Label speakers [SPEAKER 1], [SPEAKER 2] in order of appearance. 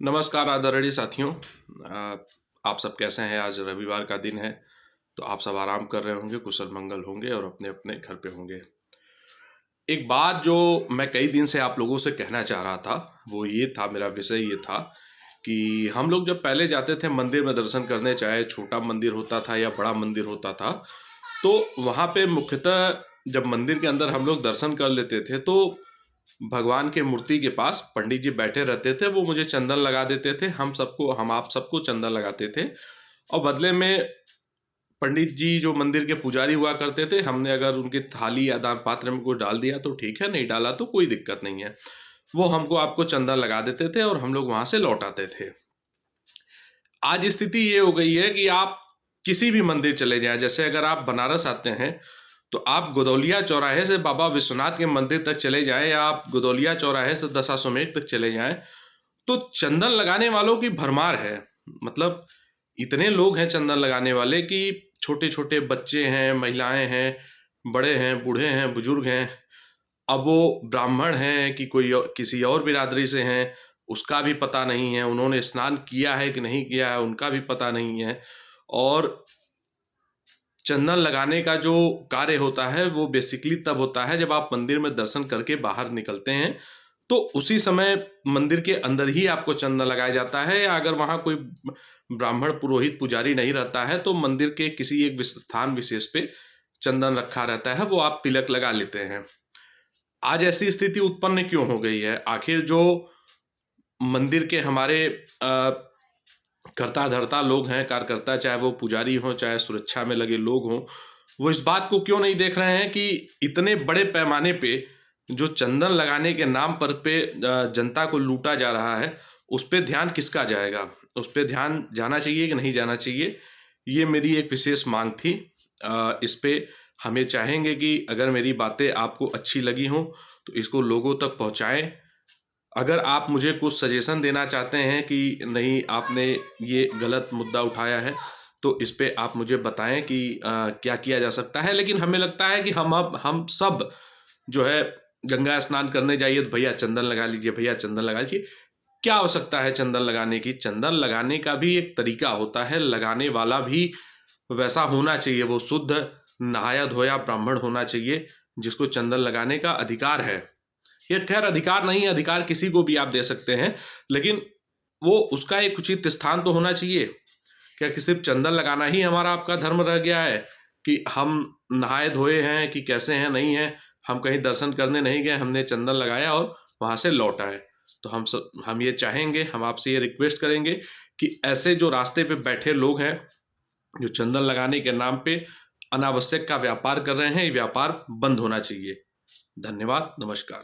[SPEAKER 1] नमस्कार आदरणीय साथियों। आप सब कैसे हैं? आज रविवार का दिन है, तो आप सब आराम कर रहे होंगे, कुशल मंगल होंगे और अपने अपने घर पे होंगे। एक बात जो मैं कई दिन से आप लोगों से कहना चाह रहा था, वो ये था, मेरा विषय ये था कि हम लोग जब पहले जाते थे मंदिर में दर्शन करने, चाहे छोटा मंदिर होता था या बड़ा मंदिर होता था, तो वहाँ पे मुख्यतः जब मंदिर के अंदर हम लोग दर्शन कर लेते थे तो भगवान के मूर्ति के पास पंडित जी बैठे रहते थे। वो मुझे चंदन लगा देते थे, हम आप सबको चंदन लगाते थे और बदले में पंडित जी जो मंदिर के पुजारी हुआ करते थे, हमने अगर उनकी थाली या दान पात्र में कुछ डाल दिया तो ठीक है, नहीं डाला तो कोई दिक्कत नहीं है। वो हमको आपको चंदन लगा देते थे और हम लोग वहां से लौट आते थे। आज स्थिति ये हो गई है कि आप किसी भी मंदिर चले जाएं, जैसे अगर आप बनारस आते हैं तो आप गोदौलिया चौराहे से बाबा विश्वनाथ के मंदिर तक चले जाएं या आप गोदौलिया चौराहे से दशाश्वमेध तक चले जाएं, तो चंदन लगाने वालों की भरमार है। मतलब इतने लोग हैं चंदन लगाने वाले कि छोटे छोटे बच्चे हैं, महिलाएं हैं, बड़े हैं, बूढ़े हैं, बुजुर्ग हैं। अब वो ब्राह्मण हैं कि किसी और बिरादरी से हैं, उसका भी पता नहीं है। उन्होंने स्नान किया है कि नहीं किया है, उनका भी पता नहीं है। और चंदन लगाने का जो कार्य होता है वो बेसिकली तब होता है जब आप मंदिर में दर्शन करके बाहर निकलते हैं, तो उसी समय मंदिर के अंदर ही आपको चंदन लगाया जाता है। या अगर वहाँ कोई ब्राह्मण पुरोहित पुजारी नहीं रहता है तो मंदिर के किसी एक स्थान विशेष पे चंदन रखा रहता है, वो आप तिलक लगा लेते हैं। आज ऐसी स्थिति उत्पन्न क्यों हो गई है? आखिर जो मंदिर के हमारे करता धरता लोग हैं, कार्यकर्ता, चाहे वो पुजारी हों चाहे सुरक्षा में लगे लोग हों, वो इस बात को क्यों नहीं देख रहे हैं कि इतने बड़े पैमाने पे जो चंदन लगाने के नाम पर जनता को लूटा जा रहा है, उस पर ध्यान किसका जाएगा? उस पर ध्यान जाना चाहिए कि नहीं जाना चाहिए? ये मेरी एक विशेष मांग थी। इस पे हमें चाहेंगे कि अगर मेरी बातें आपको अच्छी लगी हों तो इसको लोगों तक पहुंचाएं। अगर आप मुझे कुछ सजेशन देना चाहते हैं कि नहीं, आपने ये गलत मुद्दा उठाया है, तो इस पे आप मुझे बताएं कि क्या किया जा सकता है। लेकिन हमें लगता है कि हम सब जो है गंगा स्नान करने जाइए तो भैया चंदन लगा लीजिए, भैया चंदन लगा लीजिए। क्या आवश्यकता है चंदन लगाने की? चंदन लगाने का भी एक तरीका होता है, लगाने वाला भी वैसा होना चाहिए, वो शुद्ध नहाया धोया ब्राह्मण होना चाहिए जिसको चंदन लगाने का अधिकार है। ये खैर अधिकार नहीं है, अधिकार किसी को भी आप दे सकते हैं, लेकिन वो उसका एक उचित स्थान तो होना चाहिए। क्या कि सिर्फ चंदन लगाना ही हमारा आपका धर्म रह गया है कि हम नहाए धोए हैं कि कैसे हैं, नहीं है, हम कहीं दर्शन करने नहीं गए, हमने चंदन लगाया और वहां से लौट आए? तो हम ये चाहेंगे, हम आपसे ये रिक्वेस्ट करेंगे कि ऐसे जो रास्ते पे बैठे लोग हैं जो चंदन लगाने के नाम पे अनावश्यक का व्यापार कर रहे हैं, ये व्यापार बंद होना चाहिए। धन्यवाद, नमस्कार।